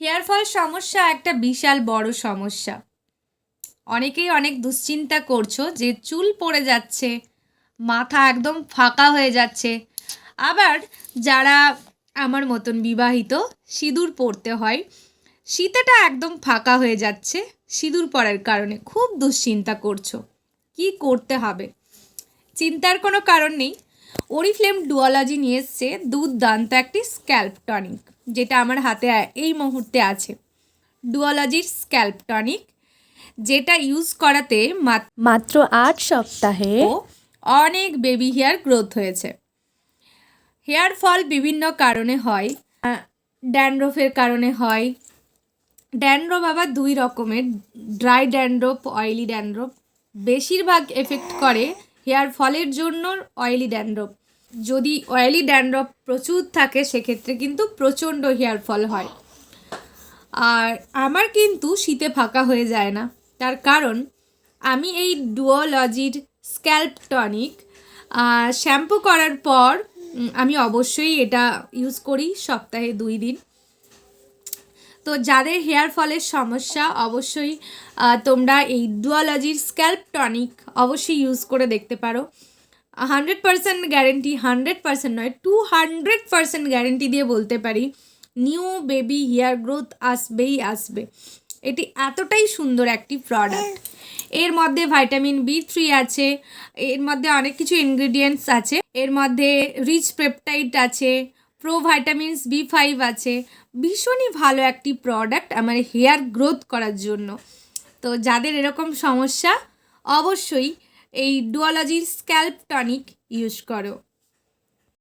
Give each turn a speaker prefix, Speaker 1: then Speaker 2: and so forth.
Speaker 1: Hair fall সমস্যা একটা বিশাল বড় সমস্যা। অনেকেই অনেক দুশ্চিন্তা করছো যে চুল পড়ে যাচ্ছে, মাথা একদম ফাঁকা হয়ে যাচ্ছে। আবার যারা আমার মতন বিবাহিত, সিঁদুর পরতে হয়, শীতেটা একদম ফাঁকা হয়ে যাচ্ছে সিঁদুর পরার কারণে, খুব দুশ্চিন্তা করছো কি করতে হবে। চিন্তার কোনো কারণ নেই। ওরিফ্লেম ডুওলজি নিয়ে এসছে দুর্দান্ত একটি স্ক্যাল্প টনিক, যেটা আমার হাতে এই মুহূর্তে আছে। ডুওলজির স্ক্যাল্প টনিক, যেটা ইউজ করাতে
Speaker 2: মাত্র ৮ সপ্তাহে
Speaker 1: অনেক বেবি হেয়ার গ্রোথ হয়েছে। হেয়ার ফল বিভিন্ন কারণে হয়। ড্যান্ড্রফের কারণে হয়। ড্যান্ড্রফ আবার দুই রকমের, ড্রাই ড্যান্ড্রফ, অয়েলি ড্যান্ড্রফ। বেশিরভাগ এফেক্ট করে হেয়ার ফলের জন্য অয়েলি ড্যান্ড্রফ। যদি অয়েলি ড্যান্ড্রফ প্রচুর থাকে সেক্ষেত্রে কিন্তু প্রচণ্ড হেয়ার ফল হয়। আর আমার কিন্তু শীতে ফাঁকা হয়ে যায় না, তার কারণ আমি এই ডুওলজির স্ক্যাল্প টনিক শ্যাম্পু করার পর আমি অবশ্যই এটা ইউজ করি সপ্তাহে 2 দিন। তো যাদের হেয়ার ফলের সমস্যা, অবশ্যই তোমরা এই ডুওলজির স্ক্যাল্প টনিক অবশ্যই ইউজ করে দেখতে পারো। 100% গ্যারেন্টি, 100% নয় 200% গ্যারেন্টি দিয়ে বলতে পারি, নিউ বেবি হেয়ার গ্রোথ আসবেই আসবে। এটি এতটাই সুন্দর একটি প্রোডাক্ট। এর মধ্যে ভিটামিন B3 আছে, এর মধ্যে অনেক কিছু ইনগ্রিডিয়েন্টস আছে, এর মধ্যে রিচ পেপটাইড আছে, প্রো ভাইটামিনস B5 আছে। ভীষণই ভালো একটি প্রোডাক্ট আমার হেয়ার গ্রোথ করার জন্য। তো যাদের এরকম সমস্যা, অবশ্যই এই ডুওলজির স্ক্যাল্প টনিক ইউজ করো।